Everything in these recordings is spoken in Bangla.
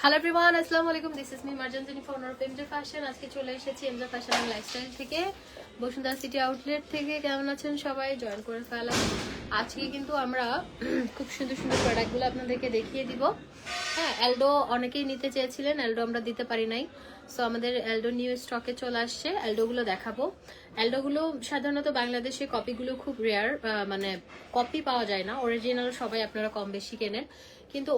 হ্যালো এভরিওয়ান, আসসালামু আলাইকুম। This is me Marjan Jennifer, owner of এমজে fashion. আজকে চলে এসেছি এমজে ফ্যাশন এন্ড লাইফস্টাইল থেকে, বসুন্ধরা সিটি আউটলেট থেকে। কেমন আছেন সবাই? জয়েন করে ফেলা। আজকে কিন্তু আমরা খুব সুন্দর সুন্দর প্রোডাক্টগুলো আপনাদেরকে দেখিয়ে দিব। হ্যাঁ, এলডো অনেকেই নিতে চেয়েছিলেন, এলডো আমরা দিতে পারি নাই। সো আমাদের এলডো নিউ স্টকে চলে আসছে, এলডোগুলো দেখাবো। এলডোগুলো সাধারণত বাংলাদেশে কপিগুলো খুব রেয়ার, মানে কপি পাওয়া যায় না। অরিজিনাল সবাই আপনারা কম বেশি কেনেন, কিন্তু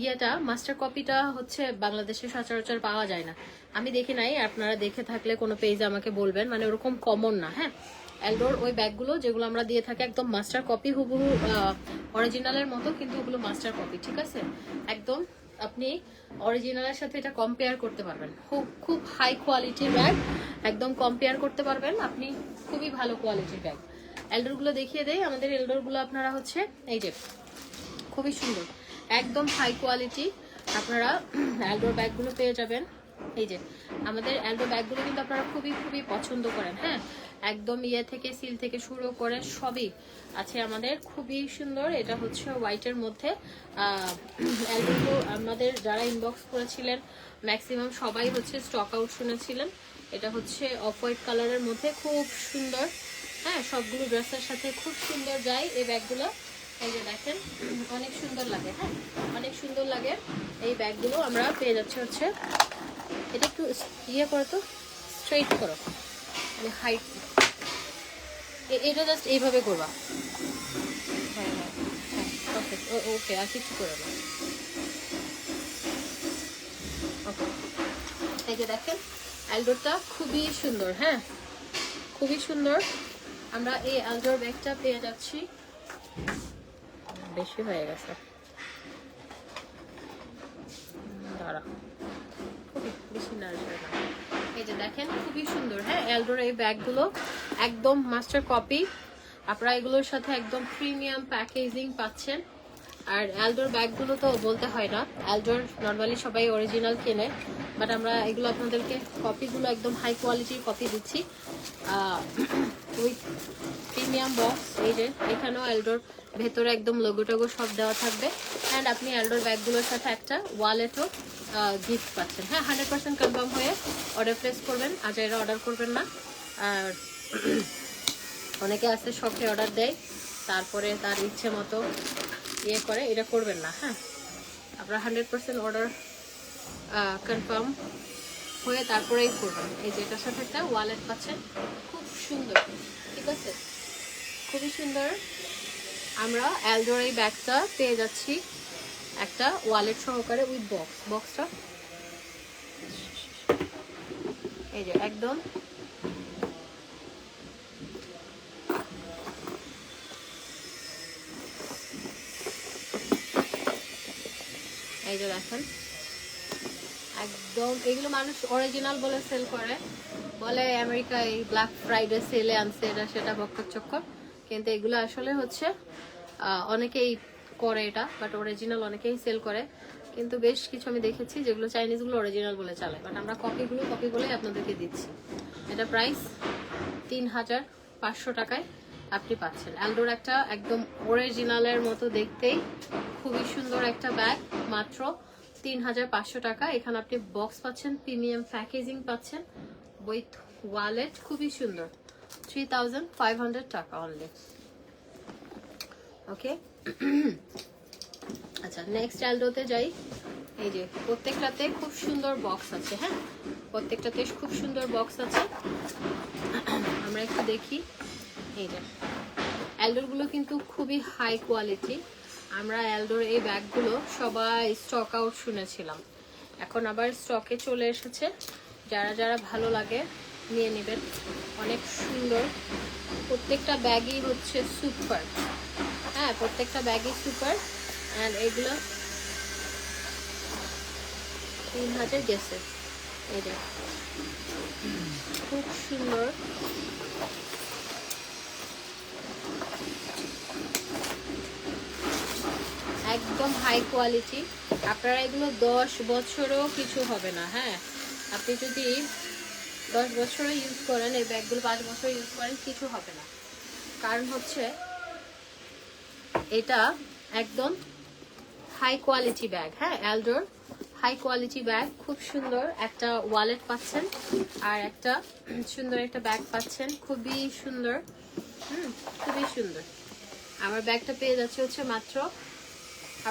ইয়েটা মাস্টার কপিটা হচ্ছে বাংলাদেশে সচরাচর পাওয়া যায় না। আমি দেখি নাই, আপনারা দেখে থাকলে কোনো পেজে আমাকে বলবেন, মানে ওরকম কমন না। হ্যাঁ, এলডোর ওই ব্যাগগুলো যেগুলো আমরা দিয়ে থাকি একদম মাস্টার কপি, হুবহু অরিজিনালের মতো, কিন্তু ওগুলো মাস্টার কপি। ঠিক আছে, একদম আপনি অরিজিনালের সাথে এটা কম্পেয়ার করতে পারবেন। খুব হাই কোয়ালিটির ব্যাগ, একদম কম্পেয়ার করতে পারবেন আপনি। খুবই ভালো কোয়ালিটির ব্যাগ। এলডোরগুলো দেখিয়ে দেই। আমাদের এলডোরগুলো আপনারা হচ্ছে এই যে খুবই সুন্দর, একদম হাই কোয়ালিটি আপনারা এলডোর ব্যাগগুলো পেয়ে যাবেন। এই যে আমাদের এলডো ব্যাগগুলো কিন্তু আপনারা খুবই খুবই পছন্দ করেন। হ্যাঁ, একদম ইয়ে থেকে সিল থেকে শুরু করে সবই আছে আমাদের, খুবই সুন্দর। এটা হচ্ছে হোয়াইটের মধ্যে। এলডোগুলো আমাদের যারা ইনবক্স করেছিলেন ম্যাক্সিমাম সবাই হচ্ছে স্টক আউট শুনেছিলেন। এটা হচ্ছে অফ হোয়াইট কালারের মধ্যে, খুব সুন্দর। হ্যাঁ, সবগুলো ড্রেসের সাথে খুব সুন্দর যায় এই ব্যাগগুলো। এই যে দেখেন, অনেক সুন্দর লাগে। হ্যাঁ, অনেক সুন্দর লাগে এই ব্যাগগুলো। আমরা পেয়ে যাচ্ছি হচ্ছে, এটা একটু ইয়ে করো তো, স্ট্রেইট করো, মানে হাইট, এটা জাস্ট এইভাবে করবা। হ্যাঁ হ্যাঁ হ্যাঁ, পারফেক্ট। ওকে, আর কিছু করে না। ওকে, এই যে দেখেন এলডোরটা খুবই সুন্দর। হ্যাঁ, খুবই সুন্দর। আমরা এই এলডোর ব্যাগটা পেয়ে যাচ্ছি, বেশি হয়ে গেছে, দাঁড়া, খুবই বেশি নাড়াচাড়া না। এই যে দেখেন খুবই সুন্দর। হ্যাঁ, এলডোর এই ব্যাগগুলো একদম মাস্টার কপি। আপনারা এগুলোর সাথে একদম প্রিমিয়াম প্যাকেজিং পাচ্ছেন। আর এলডোর ব্যাগগুলো তো বলতে হয় না, এলডোর নর্মালি সবাই অরিজিনাল কেনে, বাট আমরা এগুলো আপনাদেরকে কপিগুলো একদম হাই কোয়ালিটির কপি দিচ্ছি উইথ প্রিমিয়াম বক্স। এই যে এখানেও এলডোর ভেতরে একদম লোগো টোগো সব দেওয়া থাকবে। অ্যান্ড আপনি এলডোর ব্যাগগুলোর সাথে একটা ওয়ালেটও গিফট পাচ্ছেন। হ্যাঁ, 100% কনফার্ম হয়ে অর্ডার প্লেস করবেন, আজাইরা অর্ডার করবেন না। আর অনেকে আছে শখে অর্ডার দেয়, তারপরে তার ইচ্ছে মতো ইয়ে করে, এটা করবেন না। হ্যাঁ, আপনারা 100% অর্ডার কনফার্ম হয়ে তারপরেই করবেন। এই যে এটার সাথে একটা ওয়ালেট পাচ্ছেন, খুব সুন্দর। ঠিক আছে, খুবই সুন্দর। আমরা এলডোর এই ব্যাগটা পেয়ে যাচ্ছি একটা ওয়ালেট সহকারে উইথ বক্সটা এই যে একদম এই যে দেখেন, একদম এগুলো মানুষ অরিজিনাল বলে সেল করে, বলে আমেরিকায় ব্ল্যাক ফ্রাইডে সেলে আনছে এটা সেটা বক্কর চক্কর, কিন্তু এগুলো আসলে হচ্ছে অনেকেই করে এটা, বাট অরিজিনাল অনেকেই সেল করে। কিন্তু বেশ কিছু আমি দেখেছি যেগুলো চাইনিজগুলো অরিজিনাল বলে চালায়, বাট আমরা কপি বলেই আপনাদেরকে দিচ্ছি। এটা প্রাইস 3500 টাকায় আপনি পাচ্ছেন। এলডোর একটা একদম অরিজিনালের মতো দেখতেই খুবই সুন্দর একটা ব্যাগ, মাত্র 3500 টাকা। এখানে আপনি বক্স পাচ্ছেন, প্রিমিয়াম প্যাকেজিং পাচ্ছেন উইথ ওয়ালেট, খুবই সুন্দর। 3500 টাকা অনলি। ওকে, আচ্ছা নেক্সট এলডোতে যাই। এই যে প্রত্যেকটাতে খুব সুন্দর বক্স আছে। হ্যাঁ, প্রত্যেকটাতে খুব সুন্দর বক্স আছে। আমরা একটু দেখি। এই যে এলডোরগুলো কিন্তু খুবই হাই কোয়ালিটি। আমরা এলডোর এই ব্যাগগুলো সবাই স্টক আউট শুনেছিলাম, এখন আবার স্টকে চলে এসেছে। যারা যারা ভালো লাগে নিয়ে নেবেন, অনেক সুন্দর। প্রত্যেকটা ব্যাগই হচ্ছে সুপার। হ্যাঁ, প্রত্যেকটা ব্যাগই সুপার। অ্যান্ড এগুলো 3000 গেছে। এই যে খুব সুন্দর, একদম হাই কোয়ালিটি। আপনারা এগুলো 10 বছরও কিছু হবে না। হ্যাঁ, আপনি যদি 10 বছরও ইউজ করেন, এই ব্যাগগুলো 5 বছর ইউজ করেন, কিছু হবে না। কারণ হচ্ছে এটা একদম হাই কোয়ালিটি ব্যাগ। হ্যাঁ, এলডোর হাই কোয়ালিটি ব্যাগ, খুব সুন্দর একটা ওয়ালেট পাচ্ছেন আর একটা সুন্দর একটা ব্যাগ পাচ্ছেন, খুবই সুন্দর। খুবই সুন্দর। আমার ব্যাগটা পেয়ে যাচ্ছে হচ্ছে মাত্র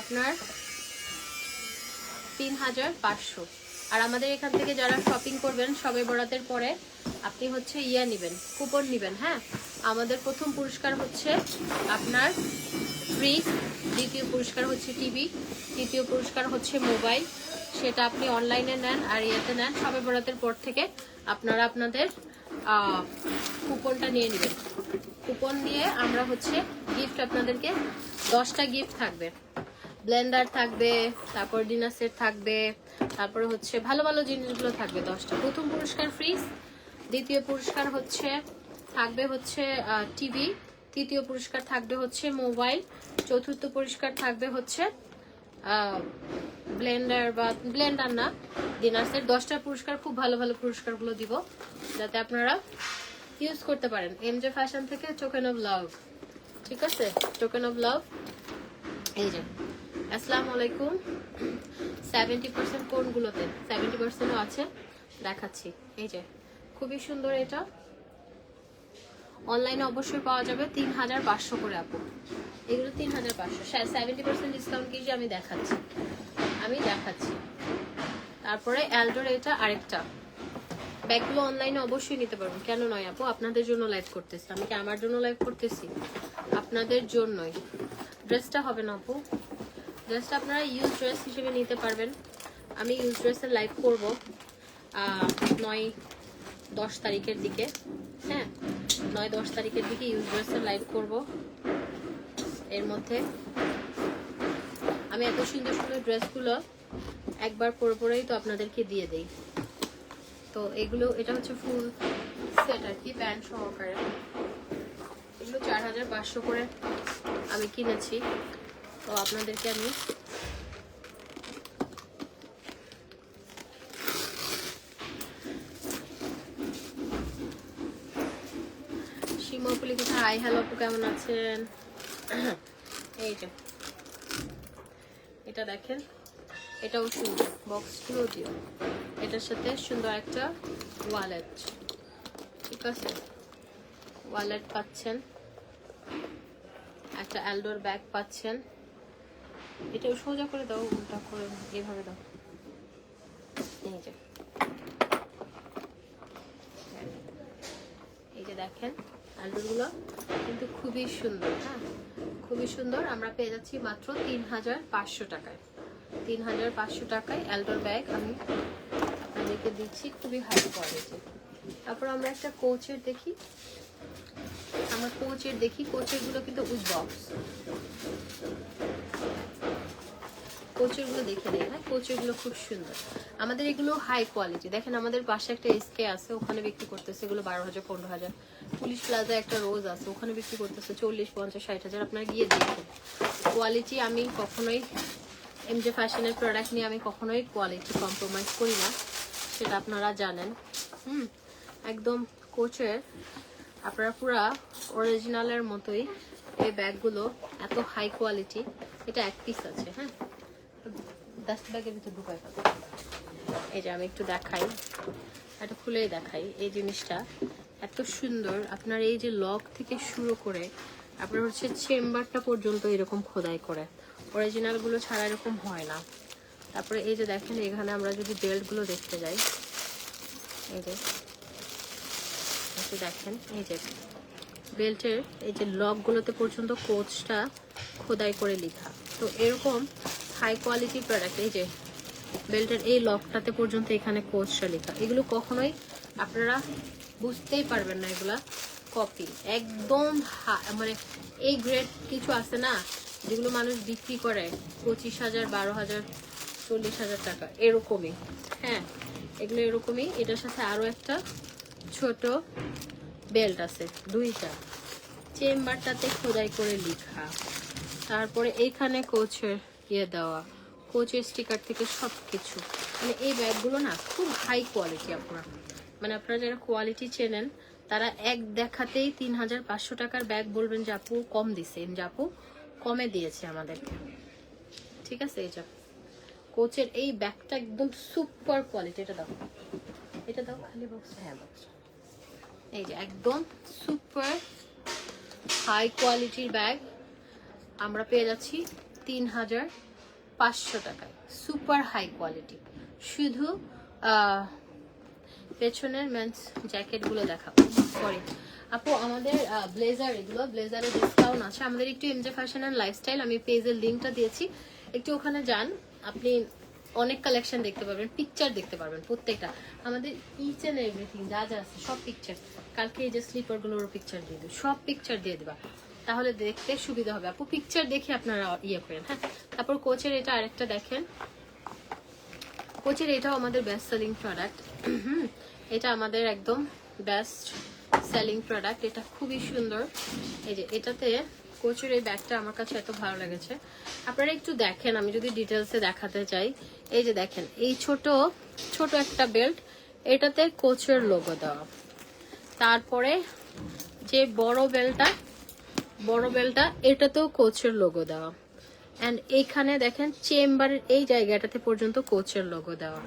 আপনার 3500। আর আমাদের এখান থেকে যারা শপিং করবেন সবে বরাতের পরে আপনি হচ্ছে নেবেন, কুপন নেবেন। হ্যাঁ, আমাদের প্রথম পুরস্কার হচ্ছে আপনার ফ্রিজ, দ্বিতীয় পুরস্কার হচ্ছে টিভি, তৃতীয় পুরস্কার হচ্ছে মোবাইল। সেটা আপনি অনলাইনে নেন আর ইয়েতে নেন, সবে বরাতের পর থেকে আপনারা আপনাদের কুপনটা নিয়ে নেবেন। কুপন নিয়ে আমরা হচ্ছে গিফট আপনাদেরকে 10টা গিফট থাকবে, ব্লেন্ডার থাকবে, তারপর ডিনার সেট থাকবে, তারপরে হচ্ছে ভালো ভালো জিনিসগুলো থাকবে 10টা। প্রথম পুরস্কার ফ্রিজ, দ্বিতীয় পুরস্কার হচ্ছে থাকবে হচ্ছে টিভি, তৃতীয় পুরস্কার থাকবে হচ্ছে মোবাইল, চতুর্থ পুরস্কার থাকবে হচ্ছে ব্লেন্ডার বা ব্লেন্ডার না, ডিনার সেট। 10টা পুরস্কার, খুব ভালো ভালো পুরস্কারগুলো দিব যাতে আপনারা ইউজ করতে পারেন। এমজে ফ্যাশন থেকে টোকেন অফ লাভ, ঠিক আছে? Token of love. এই যে আসসালামু আলাইকুম। 70% কোনগুলোতে 70%ও আছে দেখাচ্ছি। এই যে খুবই সুন্দর, এটা অনলাইনে অবশ্যই পাওয়া যাবে 3500 করে আপু। এগুলো 3500, 70% ডিসকাউন্ট কি আমি দেখাচ্ছি, তারপরে অ্যালডোর এটা আরেকটা। ব্যাগগুলো অনলাইনে অবশ্যই নিতে পারবেন, কেন নয় আপু? আপনাদের জন্য লাইভ করতেছি আমি, কি আমার জন্য লাইভ করতেছি? আপনাদের জন্যই। ড্রেসটা হবে না আপু, ড্রেসটা আপনারা ইউজ ড্রেস হিসেবে নিতে পারবেন। আমি ইউজ ড্রেসের লাইভ করবো 9-10 তারিখের দিকে। হ্যাঁ, 9-10 তারিখের দিকে ইউজ ড্রেসের লাইভ করব। এর মধ্যে আমি এত সুন্দর সুন্দর ড্রেসগুলো একবার পরে পরেই তো আপনাদেরকে দিয়ে দেই। তো এগুলো, এটা হচ্ছে ফুল সেট আর কি, প্যান্ট সহকারে। এগুলো 4500 করে আমি কিনেছি। তো আপনাদেরকে আমি শিমপুলি কোথায়? হাই হ্যালো আপু, কেমন আছেন? এই যে এটা দেখেন, এটাও সুন্দর, বক্সগুলো দিও। এটার সাথে সুন্দর একটা ওয়ালেট, ঠিক আছে? ওয়ালেট পাচ্ছেন, একটা অ্যালডোর ব্যাগ পাচ্ছেন। এটাও সোজা করে দাও, উল্টা করে এভাবে দাও। এই যে দেখেন অ্যালডোরগুলো কিন্তু খুবই সুন্দর। হ্যাঁ, খুবই সুন্দর। আমরা পেয়ে যাচ্ছি মাত্র 3500 টাকায়। 3500 টাকায় অ্যালডোর ব্যাগ আমি আপনাদেরকে দিচ্ছি, খুবই হাই কোয়ালিটি। তারপর আমরা একটা কোচের দেখি, কোচেরগুলো কিন্তু উইথ বক্স। কোচেরগুলো দেখে নেই। হ্যাঁ, কোচেরগুলো খুব সুন্দর। আমাদের এগুলো হাই কোয়ালিটি। দেখেন আমাদের পাশে একটা এসকে আছে, ওখানে বিক্রি করতেছে এগুলো 12,000 15,000। পুলিশ প্লাজা একটা রোজ আছে, ওখানে বিক্রি করতেছে 40 50 60,000। আপনারা গিয়ে দেখুন কোয়ালিটি। আমি কখনোই এমজে ফ্যাশনের প্রোডাক্ট নিয়ে আমি কখনোই কোয়ালিটি কম্প্রোমাইজ করি না, সেটা আপনারা জানেন। একদম কোচের, আপনারা পুরা অরিজিনালের মতোই এই ব্যাগগুলো, এত হাই কোয়ালিটি। এটা এক পিস আছে। হ্যাঁ, 10 ব্যাগের ভিতরে ঢুকাই। এই যে আমি একটু দেখাই, এটা খুলেই দেখাই। এই জিনিসটা এত সুন্দর। আপনার এই যে লক থেকে শুরু করে আপনার হচ্ছে চেম্বারটা পর্যন্ত এরকম খোদাই করে, অরিজিনালগুলো ছাড়া এরকম হয় না। তারপরে এই যে দেখেন, এখানে আমরা যদি বেল্টগুলো দেখতে যাই, এই যে দেখেন, এই যে বেল্টের এই যে লকগুলোতে পর্যন্ত কোচটা খোদাই করে লেখা। তো এরকম হাই কোয়ালিটি প্রোডাক্ট, এই যে বেল্টের এই লকটাতে পর্যন্ত এখানে কোচটা লেখা। এগুলো কখনোই আপনারা বুঝতেই পারবেন না এগুলা কপি। একদম মানে এই গ্রেড কিছু আছে না, যেগুলো মানুষ বিক্রি করে 25,000 12,000 40,000 টাকা, এরকমই। হ্যাঁ, এগুলো এরকমই। এটার সাথে আরো একটা ছোট বেল্ট আছে, 2টা। চেম্বারটাতে খোদাই করে লেখা। তারপরে এইখানে কোচের দেওয়া, কোচের স্টিকার থেকে সবকিছু। মানে এই ব্যাগগুলো না খুব হাই কোয়ালিটি। আপনারা মানে আপনারা যারা কোয়ালিটি চেনেন তারা এক দেখাতেই 3500 টাকার ব্যাগ বলবেন যে আপু কম দিছে, যে আপু কমে দিয়েছে আমাদেরকে, ঠিক আছে? কোচের এই ব্যাগটা একদম সুপার কোয়ালিটি। এটা দাও খালি বক্স, হ্যাঁ বক্স। এই যে একদম সুপার হাই কোয়ালিটির ব্যাগ আমরা পেয়ে যাচ্ছি 3500 টাকায়, সুপার হাই কোয়ালিটি। শুধু পেছনের মেন্স জ্যাকেটগুলো দেখাবো। সরি আপু, আমাদের ব্লেজার, এগুলো ব্লেজারের ডিসকাউন্ট আছে আমাদের একটু এমজে ফ্যাশন অ্যান্ড লাইফস্টাইল, আমি পেজের লিঙ্কটা দিয়েছি, একটু ওখানে যান, আপনি অনেক কালেকশন দেখতে পারবেন, পিকচার দেখতে পারবেন প্রত্যেকটা, আমাদের ইচ অ্যান্ড এভরিথিং যা যা আছে সব পিকচার। কালকে এই যে স্লিপারগুলোরও পিকচার দিয়ে দেবো, সব পিকচার দিয়ে দেবা, তাহলে দেখতে সুবিধা হবে আপু। পিকচার দেখে আপনারা ইয়ে করেন। হ্যাঁ, তারপর কোচের এটা আরেকটা দেখেন, কোচের এটাও আমাদের বেস্ট সেলিং প্রোডাক্ট। এটা আমাদের একদম বেস্ট সেলিং প্রোডাক্ট, এটা খুবই সুন্দর। এই যে এটাতে কোচের এই ব্যাগটা আমার কাছে এত ভালো লেগেছে, আপনারা একটু দেখেন, আমি যদি ডিটেলসে দেখাতে চাই। এই যে দেখেন, এই ছোট ছোট একটা বেল্ট, এটাতে কোচের লোগো দেওয়া। তারপরে যে বড় বেল্টটা এটাতেও কোচের লোগো দেওয়া। অ্যান্ড এইখানে দেখেন চেম্বারের এই জায়গাটাতে পর্যন্ত কোচের লোগো দেওয়া।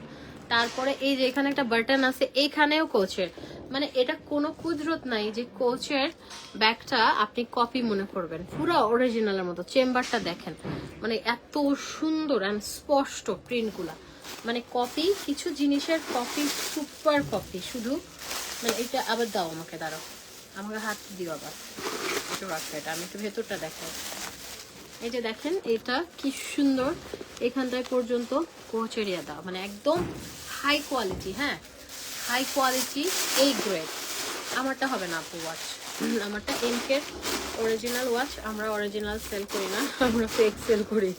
তারপরে এই যে এখানে একটা বাটন আছে, এইখানেও কোচের, মানে এটা কোনো কুদরত নাই যে কোচের ব্যাগটা আপনি কপি মনে করবেন, পুরো অরিজিনালের মতো। চেম্বারটা দেখেন, মানে এত সুন্দর অ্যান্ড স্পষ্ট প্রিন্টগুলা, মানে কপি, কিছু জিনিসের কপি, সুপার কপি শুধু। মানে এটা আবার দাও আমাকে, দাঁড়াও আমাকে হাত দিও আবার, একটু রাখো এটা, আমি একটু ভেতরটা দেখাই। এই যে দেখেন এটা কি সুন্দর, এখানটায় পর্যন্ত কোচেরিয়া দাও, মানে একদম হাই কোয়ালিটি। হ্যাঁ, হাই কোয়ালিটি, এই গ্রেড। আমারটা হবে না আপু ওয়াচ, আমারটা এমকের অরিজিনাল ওয়াচ, আমরা অরিজিনাল সেল করি না, আমরা ফেক সেল করি।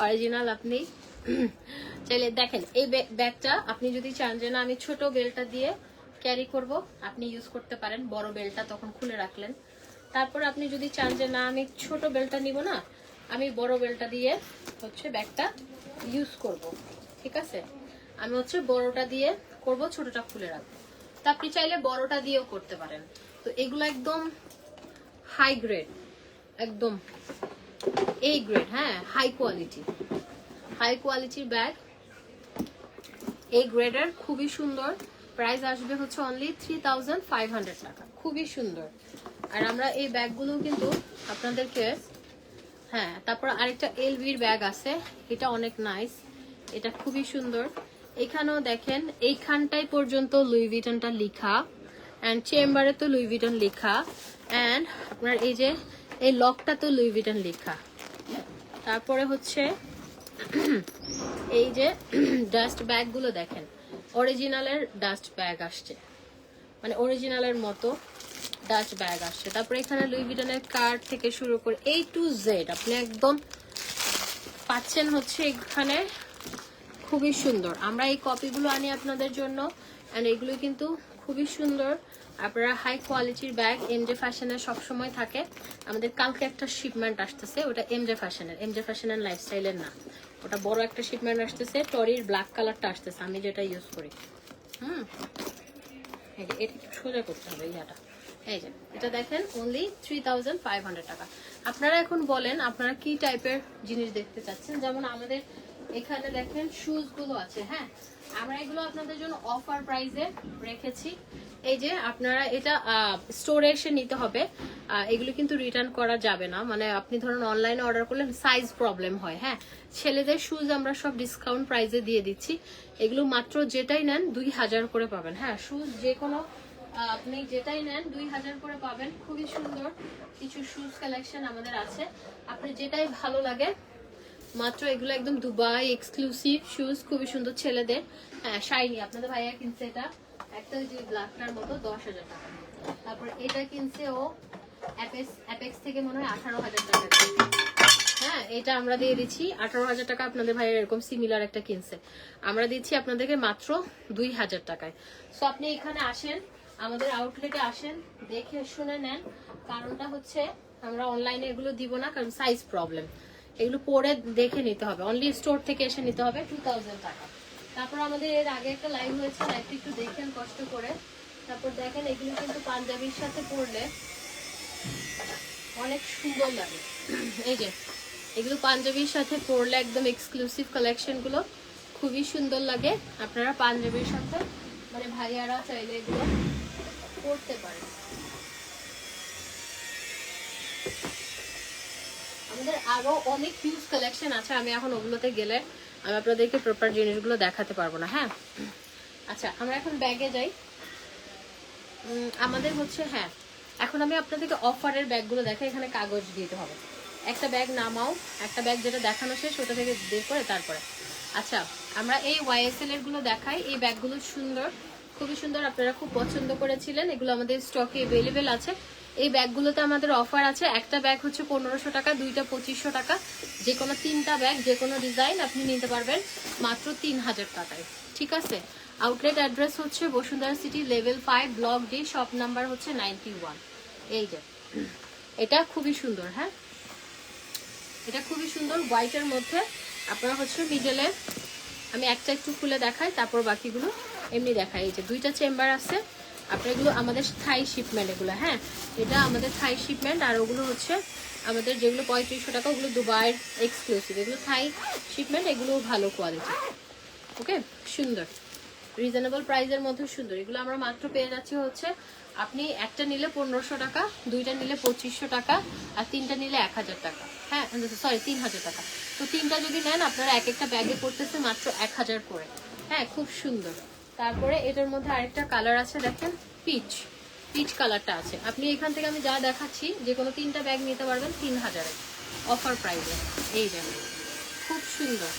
অরিজিনাল আপনি চাইলে দেখেন, এই ব্যাগটা আপনি যদি চান যে না আমি ছোট বেলটা দিয়ে ক্যারি করব, আপনি ইউজ করতে পারেন, বড় বেলটা তখন খুলে রাখলেন। তারপর আপনি যদি চান যে না আমি ছোট বেলটা নিব না, আমি বড় বেলটা দিয়ে হচ্ছে ব্যাগটা ইউজ করব, ঠিক আছে, আমি হচ্ছে বড়টা দিয়ে করব, ছোটটা খুলে রাখবো, তা আপনি চাইলে বড়টা দিয়েও করতে পারেন। তো এগুলো একদম হাই গ্রেড, একদম এই গ্রেড। হ্যাঁ, হাই কোয়ালিটির ব্যাগ, এই গ্রেডের, খুবই সুন্দর। প্রাইস আসবে হচ্ছে অনলি 3500 টাকা, খুবই সুন্দর। আর আমরা এই ব্যাগগুলো কিন্তু আপনাদেরকে, হ্যাঁ, তারপর আরেকটা এলভির ব্যাগ আছে, এটা অনেক নাইস, এটা খুবই সুন্দর। এখানেও দেখেন এইখানটাই পর্যন্ত লুই ভিটনটা লেখা, অ্যান্ড চেম্বারে তো লুই ভিটন লেখা, অ্যান্ড আপনার এই যে এই লকটা তো লুই ভিটন লেখা। তারপরে হচ্ছে এই যে ডাস্ট ব্যাগগুলো দেখেন, অরিজিনালের ডাস্ট ব্যাগ আসছে, মানে অরিজিনালের মতো ডাস্ট ব্যাগ আসছে। তারপরে এখানে লুই ভিটনের কার্ড থেকে শুরু করে A to Z আপনি একদম পাচ্ছেন হচ্ছে এখানে, খুবই সুন্দর। আমরা এই কপিগুলো আনি আপনাদের জন্য, অ্যান্ড এগুলো কিন্তু খুবই সুন্দর। আপনারা হাই কোয়ালিটির ব্যাগ এমজে ফ্যাশনের সবসময় থাকে। আমাদের কালকে একটা শিপমেন্ট আসতেছে, ওটা এমজে ফ্যাশন অ্যান্ড লাইফস্টাইলের না, ওটা বড় একটা শিপমেন্ট আসতেছে, টরির ব্ল্যাক কালারটা আসতেছে, আমি যেটা ইউজ করি। এটা একটু সোজা করতে হবে ইয়াটা। এই যে এটা দেখেন অনলি 3500 টাকা। আপনারা এখন বলেন আপনারা কি টাইপের জিনিস দেখতে চাচ্ছেন। যেমন আমাদের এখানে দেখেন শুজ গুলো আছে, হ্যাঁ, আমরা এগুলো আপনাদের জন্য অফার প্রাইসে রেখেছি। এই যে আপনারা এটা স্টোরে এসে নিতে হবে, এগুলো কিন্তু রিটার্ন করা যাবে না, মানে আপনি ধরুন অনলাইনে অর্ডার করলে সাইজ প্রবলেম হয়। হ্যাঁ, ছেলেদের শুজ আমরা সব ডিসকাউন্ট প্রাইসে দিয়ে দিচ্ছি, এগুলো মাত্র যেটাই নেন 2000 করে পাবেন। হ্যাঁ, শুজ যে কোনো আপনি যেটাই নেন 2000 করে পাবেন। খুবই সুন্দর কিছু শুজ কালেকশন আমাদের আছে, আপনি যেটাই ভালো লাগে। মাত্র এগুলো একদম দুবাই এক্সক্লুসিভ শুজ, খুবই সুন্দর ছেলেদের। হ্যাঁ, শাইনি, আপনাদের ভাইয়া কিনছে এটা একটা যে ব্ল্যাকটার মতো 10,000 টাকা। তারপর এটা কিনছে ও অ্যাপেক্স থেকে মনে হয় 18,000 টাকা। হ্যাঁ, এটা আমরা দিয়ে দিচ্ছি 18,000 টাকা। আপনাদের ভাইয়ের এরকম সিমিলার একটা কিনছে, আমরা দিচ্ছি আপনাদেরকে মাত্র 2000 টাকায়। সো আপনি এখানে আসেন, আমাদের আউটলেটে আসেন, দেখে শুনে নেন। কারণটা হচ্ছে আমরা অনলাইনে এগুলো দিব না, কারণ সাইজ প্রবলেম, এগুলো পরে দেখে নিতে হবে, অনলি স্টোর থেকে এসে নিতে হবে 2000 টাকা। তারপর আমাদের এর আগে একটা লাইভ হয়েছে, লাইভটা একটু দেখেন কষ্ট করে। তারপর দেখেন এগুলো কিন্তু পাঞ্জাবির সাথে পরলে অনেক সুন্দর লাগে। এই যে এগুলো পাঞ্জাবির সাথে পরলে একদম এক্সক্লুসিভ কালেকশন গুলো, খুবই সুন্দর লাগে। আপনারা পাঞ্জাবির সাথে মানে ভাইয়ারা চাইলে এগুলো পরতে পারেন। আমাদের আরো অনেক হিউজ কালেকশন আছে, আমি এখন ওগুলোতে গেলে আমি আপনাদেরকে প্রপার জিনিসগুলো দেখাতে পারবো না। হ্যাঁ, আচ্ছা আমরা এখন ব্যাগে যাই। আমাদের হচ্ছে, হ্যাঁ এখন আমি আপনাদেরকে অফারের ব্যাগগুলো দেখাই। এখানে কাগজ দিতে হবে, একটা ব্যাগ নামাও, একটা ব্যাগ যেটা দেখানো শেষ ওটা থেকে বের করে তারপরে। আচ্ছা আমরা এই YSL এর গুলো দেখাই। এই ব্যাগগুলো সুন্দর, খুবই সুন্দর, আপনারা খুব পছন্দ করেছিলেন। এগুলো আমাদের স্টকে অ্যাভেলেবেল আছে। এই ব্যাগগুলোতে আমাদের অফার আছে। একটা ব্যাগ হচ্ছে 1500 টাকা, দুইটা 2500 টাকা। যে কোনো তিনটা ব্যাগ যে কোনো ডিজাইন আপনি নিতে পারবেন মাত্র 3000 টাকায়। ঠিক আছে, আউটলেট অ্যাড্রেস হচ্ছে Bashundhara city level 5 block D, shop number হচ্ছে 91। এই যে এটা খুবই সুন্দর। হ্যাঁ, এটা খুবই সুন্দর হোয়াইটের মধ্যে। আপনারা হচ্ছে মিডলে, আমি একটা একটু খুলে দেখাই তারপর বাকিগুলো এমনি দেখাই। এই যে দুইটা চেম্বার আছে। আপনার এগুলো আমাদের থাই শিপমেন্ট এগুলো। হ্যাঁ, এটা আমাদের থাই শিপমেন্ট। আর ওগুলো হচ্ছে আমাদের যেগুলো 3500 টাকা, ওগুলো দুবাইয়ের এক্সক্লুসিভ। এগুলো থাই শিপমেন্ট, এগুলো ভালো কোয়ালিটি। ওকে, সুন্দর রিজনেবল প্রাইসের মধ্যে সুন্দর। এগুলো আমরা মাত্র পেয়ে যাচ্ছি হচ্ছে, আপনি একটা নিলে 1500 টাকা, দুইটা নিলে 2500 টাকা, আর তিনটা নিলে 1000 টাকা। হ্যাঁ সরি 3000 টাকা। তো তিনটা যদি নেন আপনারা এক একটা ব্যাগে পড়তেছে মাত্র 1000 করে। হ্যাঁ, খুব সুন্দর। তারপরে এটার মধ্যে আরেকটা কালার আছে, দেখেন পিচ কালারটা আছে। আপনি এখান থেকে আমি যা দেখাচ্ছি যে কোনো তিনটা ব্যাগ নিতে পারবেন 3000 অফার প্রাইসে। এই যে খুব সুন্দর,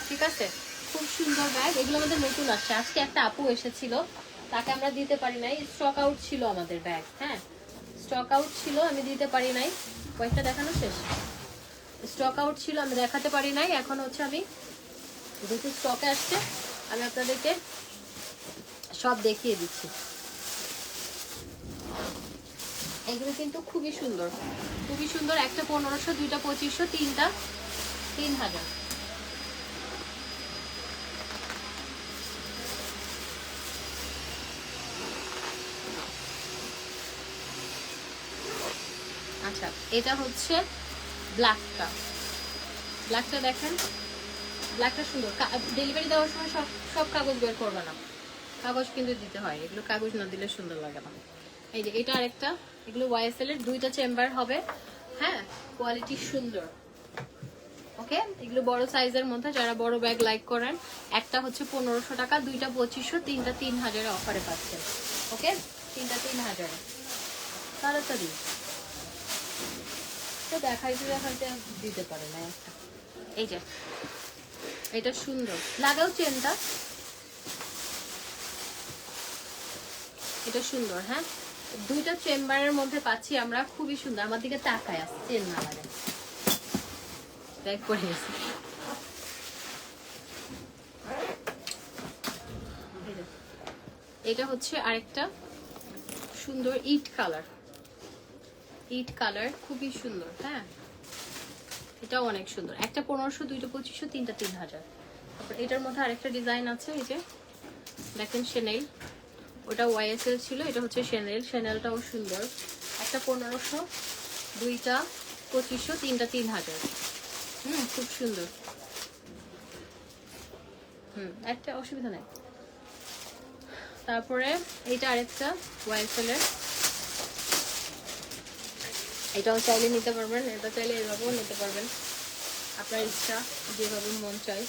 ঠিক আছে, খুব সুন্দর ব্যাগ। এগুলো আমাদের নতুন আসছে। আজকে একটা আপু এসেছিল, তাকে আমরা দিতে পারি নাই, স্টক আউট ছিল আমাদের ব্যাগ। হ্যাঁ, স্টক আউট ছিল, আমি দিতে পারি নাই। কয়েকটা দেখানো শেষ, স্টক আউট ছিল, আমি দেখাতে পারি নাই। এখন হচ্ছে আমি যেহেতু স্টকে আসছে, আমি আপনাদেরকে সব দেখিয়ে দিচ্ছি। এগুলো কিন্তু খুবই সুন্দর, খুবই সুন্দর। একটা 1500, দুইটা 2500, তিনটা 3000। আচ্ছা এটা হচ্ছে ব্ল্যাকটা, ব্ল্যাকটা দেখেন, ব্ল্যাকটা সুন্দর। ডেলিভারি দেওয়ার সময় সব সব কাগজ বের করবে না, কাগজ কিন্তু দিতে হয়। এগুলো কাগজ না দিলে সুন্দর লাগে না। এই যে এটা আরেকটা, এগুলো YSL এর, দুইটা চেম্বার হবে। হ্যাঁ, কোয়ালিটি সুন্দর। ওকে, এগুলো বড় সাইজের মধ্যে, যারা বড় ব্যাগ লাইক করেন। একটা হচ্ছে 1500 টাকা, দুইটা 2500, তিনটা 3000 অফারে পাচ্ছেন। ওকে, তিনটা 3000। তাড়াতাড়ি তো দেখাইতে দেখাইতে দিতে পারে না একটা। এই যে এটা সুন্দর, লাগাও চেনটা, এটা সুন্দর। হ্যাঁ, দুইটা চেম্বারের মধ্যে পাচ্ছি আমরা, খুবই সুন্দর। আমার দিকে তাকায় আসছে, চেন না লাগে, ব্যাগ পরে গেছে। এটা হচ্ছে আরেকটা সুন্দর ইট কালার, ইট কালার খুবই সুন্দর। হ্যাঁ, এটাও অনেক সুন্দর। একটা 1500, দুইটা 2500, তিনটা 3000। তারপর এটার মধ্যে আরেকটা ডিজাইন আছে, এই যে দেখেন শেনেল, ওটা YSL ছিল, এটা হচ্ছে শেনেল, শেনেলটাও সুন্দর। একটা 1500, দুইটা 2500, তিনটা 3000। খুব সুন্দর। একটা অসুবিধা নেই। তারপরে এটা আরেকটা YSL এর, এটাও চাইলে নিতে পারবেন, এটা চাইলে এভাবেও নিতে পারবেন, আপনার ইচ্ছা, যেভাবে মন চায়।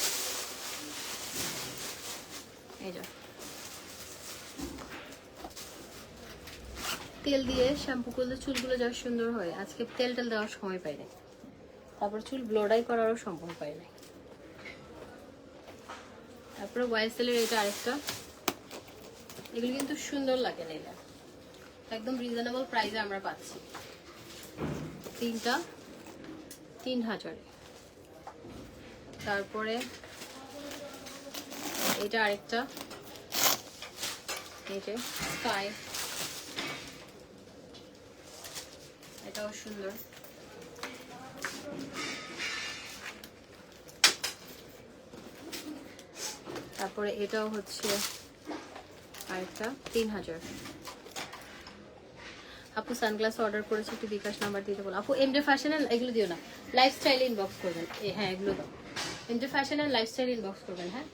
এই যে তেল দিয়ে শ্যাম্পু করলে চুলগুলো যা সুন্দর হয়। আজকে তেল দেওয়ার সময় পাই নাই, তারপর চুল ব্লোডাই করারও সম্ভব পাই নাই। তারপরে YSL এর এটা আরেকটা, এগুলো কিন্তু সুন্দর লাগে না, এটা একদম রিজনেবল প্রাইসে আমরা পাচ্ছি, তিনটা 3000। তারপরে এটা আরেকটা, এই যে স্কাই, এটাও সুন্দর। তারপরে এটাও হচ্ছে আরেকটা 3000। আপু সানগ্লাস অর্ডার করেছি, একটু বিকাশ নাম্বার দিতে বলো। আপু এমজে ফ্যাশন এগুলো দিও না, লাইফস্টাইল ইনবক্স করবেন। হ্যাঁ এগুলো দাও, MJ fashion and lifestyle inbox করবেন। হ্যাঁ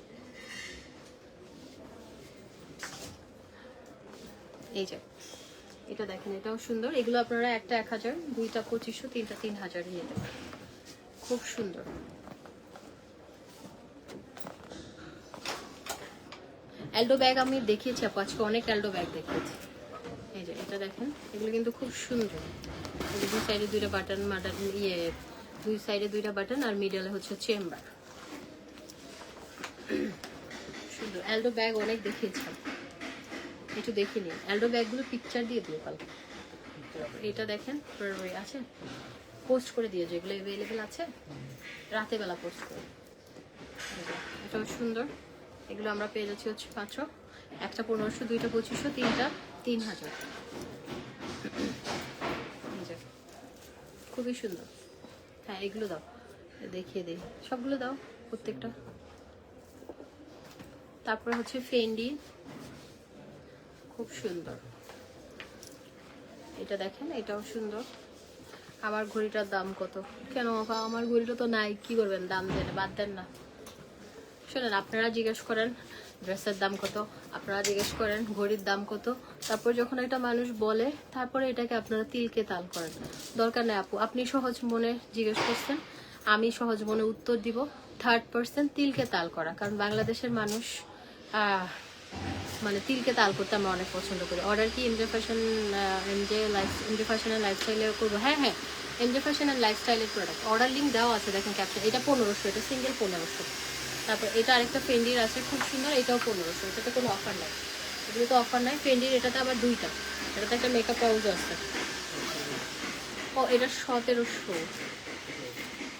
এই যে এটা দেখেন, এটাও সুন্দর। এগুলো আপনারা একটা 1000, দুইটা 2500, তিনটা 3000 নিতে পারেন, খুব সুন্দর। এলডো ব্যাগ আমি দেখিয়েছি আপু, আজকে অনেক এলডো ব্যাগ দেখিয়েছি। এই যে এটা দেখেন, এগুলো কিন্তু খুব সুন্দর। দুই সাইডে দুইটা বাটন, দুই সাইডে দুইটা বাটন আর মিডলে হচ্ছে চেম্বার। সুন্দর এলডো ব্যাগ অনেক দেখিয়েছিলাম, একটু দেখে নিন। এলডো ব্যাগগুলো পিকচার দিয়ে দিও কালকে। এটা দেখেন আছে, পোস্ট করে দিয়ে, যেগুলো অ্যাভেলেবেল আছে রাতে বেলা পোস্ট করে। এটাও সুন্দর। এগুলো আমরা পেয়ে যাচ্ছি হচ্ছে মাত্র একটা 1500, দুইটা 2500, তিনটা 3000। খুবই সুন্দর। হ্যাঁ এগুলো দাও, দেখিয়ে দিই, সবগুলো দাও প্রত্যেকটা। তারপরে হচ্ছে ফেন্ডি, খুব সুন্দর। এটা দেখেন, এটাও সুন্দর। আমার ঘড়িটার দাম কত? কেন বাবা, আমার ঘড়িটা তো নাই, কি করবেন? দাম দেন, বাদ দেন না। শোনেন, আপনারা জিজ্ঞেস করেন ড্রেসের দাম কত, আপনারা জিজ্ঞেস করেন ঘড়ির দাম কত, তারপর যখন একটা মানুষ বলে তারপরে এটাকে আপনারা তিলকে তাল করেন। দরকার নেই আপু, আপনি সহজ মনে জিজ্ঞেস করছেন, আমি সহজ মনে উত্তর দিব। থার্ড পার্সন তিলকে তাল করা, কারণ বাংলাদেশের মানুষ মানে তিলকে তাল করতে আমরা অনেক পছন্দ করি। অর্ডার কি MJ fashion, MJ fashion and লাইফস্টাইলে করবো? হ্যাঁ হ্যাঁ, এমজে ফ্যাশন অ্যান্ড লাইফস্টাইলের প্রোডাক্ট। অর্ডার লিঙ্ক দেওয়া আছে, দেখেন ক্যাপশন। এটা 1500, এটা সিঙ্গেল 1500। তারপর এটা আরেকটা ফেন্ডির আছে, খুব সুন্দর, এটাও 1500। এটাতে কোনো অফার নাই, এগুলো তো অফার নাই। ফেন্ডির এটাতে আবার দুইটা, এটাতে একটা মেকআপ পাউচও আছে। ও এটা 1700,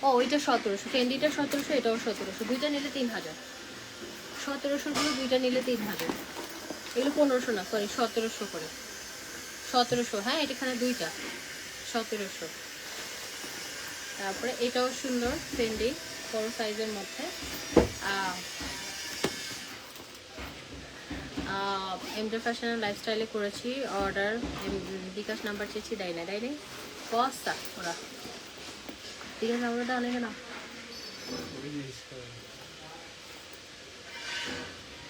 ও ওইটা 1700, ফেন্ডিটা 1700, এটাও 1700। দুইটা নিলে 3000। 1700 দুইটা নিলে 3000। এগুলো 1500 না, সরি 1700 করে, 1700। হ্যাঁ এখানে দুইটা 1700। তারপরে এটাও সুন্দর, ফেন্ডি, বড় সাইজের মধ্যে। এমজে ফ্যাশন লাইফস্টাইলে করেছি অর্ডার, বিকাশ নাম্বার চেয়েছি, দেয় নাই কস্তা ওরা। বিকাশ নাম্বারটা অনেক না,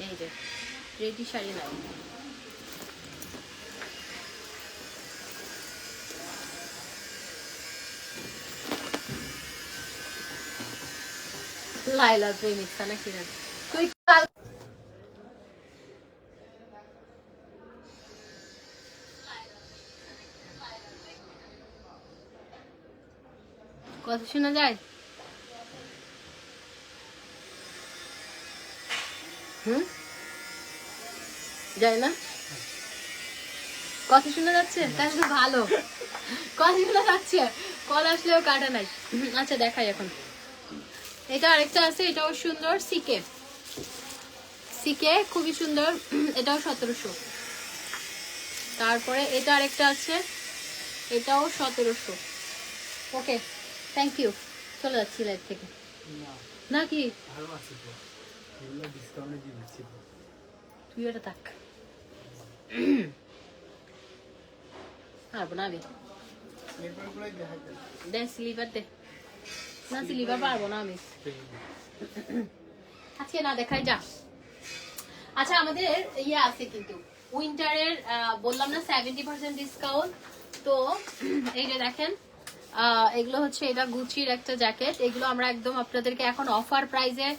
এই যে রেডি শাড়ি নাই। লাইলা প্রেমিকা নাকি না তুই? কথা শোনা যায়? যায় না? কথা শোনা যাচ্ছে? তাহলে তো ভালো, কথা শোনা যাচ্ছে, কল আসলেও কাটা নাই। আচ্ছা দেখাই এখন। এটা আরেকটা আছে, এটাও সুন্দর, সিকে, সিকে খুবই সুন্দর, এটাও 1700। তারপরে এটা আরেকটা আছে, এটাও 1700। ওকে থ্যাংক ইউ, চলে যাচ্ছি লাইভ থেকে। নাকি তুই এটা থাক, পারবো না আমি, দে স্লিপার দে না, স্লিপার পারবো না আমি আজকে, না দেখাই যা। আচ্ছা আমাদের ইয়ে আছে কিন্তু উইন্টারের, বললাম না 70% ডিসকাউন্ট। তো এই যে দেখেন, এগুলো হচ্ছে, এটা গুচির একটা জ্যাকেট। এগুলো আমরা একদম আপনাদেরকে এখন অফার প্রাইসে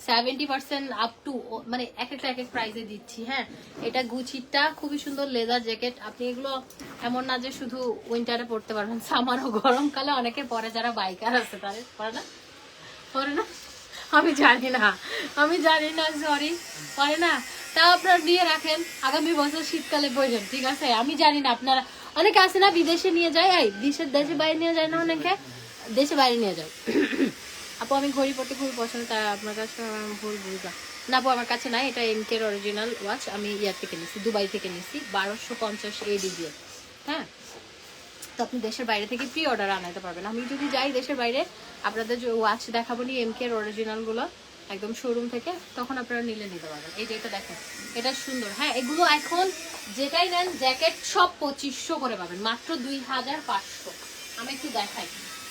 70% আপ টু, মানে এক এক প্রাইসে দিচ্ছি। হ্যাঁ এটা গুচিরটা খুবই সুন্দর লেদার জ্যাকেট। আপনি এগুলো এমন না যে শুধু উইন্টারে পরতে পারবেন, সামারও গরমকালে অনেকে পরে, যারা বাইকার আছে তাদের পরে না, পরে না, আমি জানি না, আমি জানি না, সরি, পরে না। তা আপনারা নিয়ে রাখেন, আগামী বছর শীতকালে পরবেন, ঠিক আছে? আমি জানি না, আপনারা অনেকে আছে না বিদেশে নিয়ে যায়, এই দেশে বাইরে নিয়ে যায় না, অনেকে দেশে বাইরে নিয়ে যায়। আপু আমি ঘড়ি পরতে খুবই পছন্দ, তা আপনার কাছে ভুল বুঝা না আপু, আমার কাছে নাই। এটা এমকের অরিজিনাল ওয়াচ, আমি ইয়ার থেকে নিছি, দুবাই থেকে নিছি, 1250 AD দিয়ে। হ্যাঁ তো আপনি দেশের বাইরে থেকে প্রি অর্ডার আনাতে পারবেন। আমি যদি যাই দেশের বাইরে, আপনাদের যে ওয়াচ দেখাবো নি এমকের অরিজিনালগুলো, একদম শোরুম থেকে, তখন আপনারা নিতে পারবেন। এই যে এটা দেখেন, এটা সুন্দর। হ্যাঁ, এগুলো এখন যেটাই নেন জ্যাকেট সব 2500 করে পাবেন, মাত্র 2500। আমি একটু দেখাই,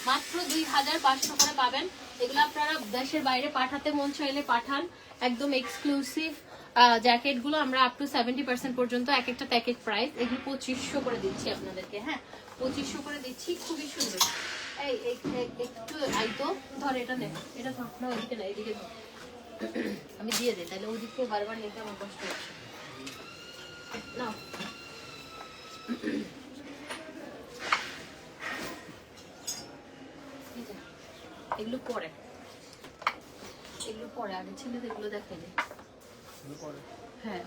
মাত্র 2500 করে পাবেন। এগুলো আপনারা দেশের বাইরে পাঠাতে মন চাইলে পাঠান, একদম এক্সক্লুসিভ জ্যাকেটগুলো আমরা আপ টু 70% পর্যন্ত এক একটা প্যাকেট প্রাইস। এগুলো 2500 করে দিচ্ছি আপনাদেরকে। হ্যাঁ, 2500 করে দিচ্ছি, খুবই সুন্দর। এই একটু আইতো ধর, এটা নে, এটা ধর না, ওইদিকে না, এইদিকে ধর। আমি দিয়ে দিই, তাহলে ওইদিকে বারবার নিতে আমার কষ্ট হচ্ছে। নাও, এগুলো পরে, এগুলো পরে, আগে ছিল এগুলো দেখেনি। হ্যাঁ,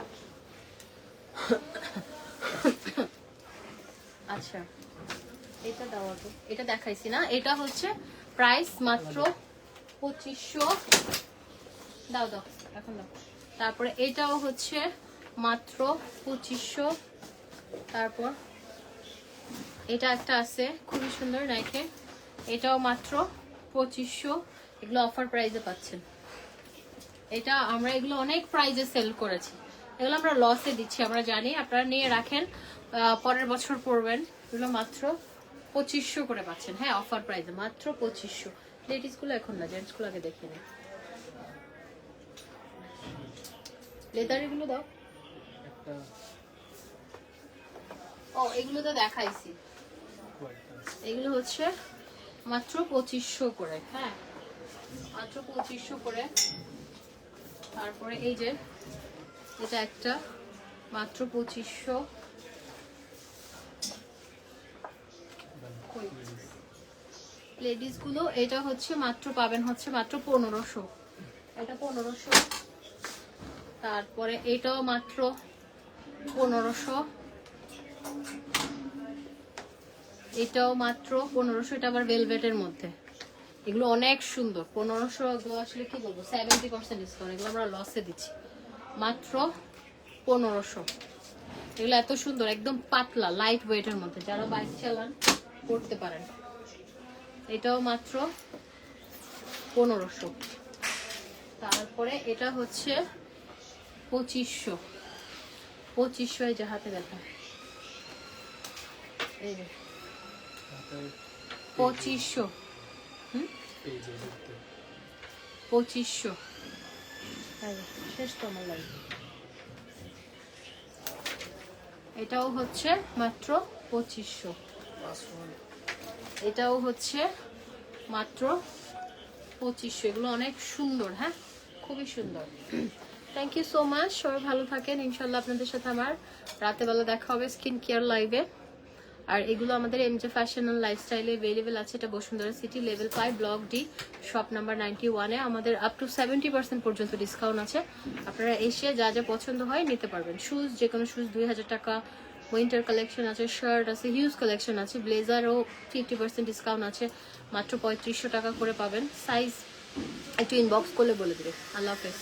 আচ্ছা এটা দাও আগে, এটা দেখাইছি না, এটা হচ্ছে প্রাইস মাত্র 2500। দাও দাও, এখন দাও। তারপরে এটাও হচ্ছে মাত্র 2500। তারপর এটা একটা আছে খুবই সুন্দর নাইকে, এটাও মাত্র 2500। এগুলো অফার প্রাইসে পাচ্ছেন। এটা আমরা এগুলো অনেক প্রাইসে সেল করেছি, এগুলো আমরা লসে দিচ্ছি, আমরা জানি। আপনারা নিয়ে রাখেন, পরের বছর পরবেন। এগুলো মাত্র 2500 করে পাচ্ছেন। হ্যাঁ, অফার প্রাইসে মাত্র 2500। লেডিসগুলো এখন না, জেন্টসগুলো আগে দেখে নিন। লেদার এগুলো দাও। ও, এগুলো তো দেখাইছি, এগুলো হচ্ছে মাত্র 2500 করে। হ্যাঁ, মাত্র 2500 করে। তারপরে এই যে এটা একটা মাত্র 2500। লেডিস গুলো এটা হচ্ছে মাত্র পাবেন হচ্ছে মাত্র 1500। এটা 1500। তারপরে এটাও মাত্র 1500। এটাও মাত্র 1500। এটা আবার ভেলভেটের মধ্যে, এগুলো অনেক সুন্দর। 1500 এগুলো আসলে কি বলবো, 70% ডিসকাউন্ট। এগুলো আমরা লসে দিচ্ছি, মাত্র 1500। এগুলো এত সুন্দর, একদম পাতলা লাইট ওয়েটের মধ্যে, যারা বাইক চালান পড়তে পারেন। এটাও মাত্র 1500। তারপরে এটা হচ্ছে 2500। 2500 এই যে হাতে দেখা, এই যে 2500। 2500 শেষ তো আমার লাগে। এটাও হচ্ছে মাত্র 2500। এটাও হচ্ছে মাত্র 2500। এগুলো অনেক সুন্দর। হ্যাঁ, খুবই সুন্দর। থ্যাংক ইউ সো মাচ, সবাই ভালো থাকেন। ইনশাল্লাহ আপনাদের সাথে আমার রাতেবেলা দেখা হবে স্কিন কেয়ার লাইভে। আর এগুলো আমাদের এমজে ফ্যাশন এন্ড লাইফস্টাইলে अवेलेबल আছে। এটা Bashundhara city level 5 block D shop number 91-এ। আমাদের আপ টু 70% পর্যন্ত ডিসকাউন্ট আছে। আপনারা এসে যা যা পছন্দ হয় নিতে পারবেন। শুজ, যে কোনো শুজ 2000 টাকা। উইন্টার কালেকশন আছে, শার্ট আছে, হিউজ কালেকশন আছে। ব্লেজারও 50% ডিসকাউন্ট আছে, মাত্র 3500 টাকা করে পাবেন। সাইজ একটু ইনবক্স করলে বলে দেবে। আল্লাহ হাফেজ।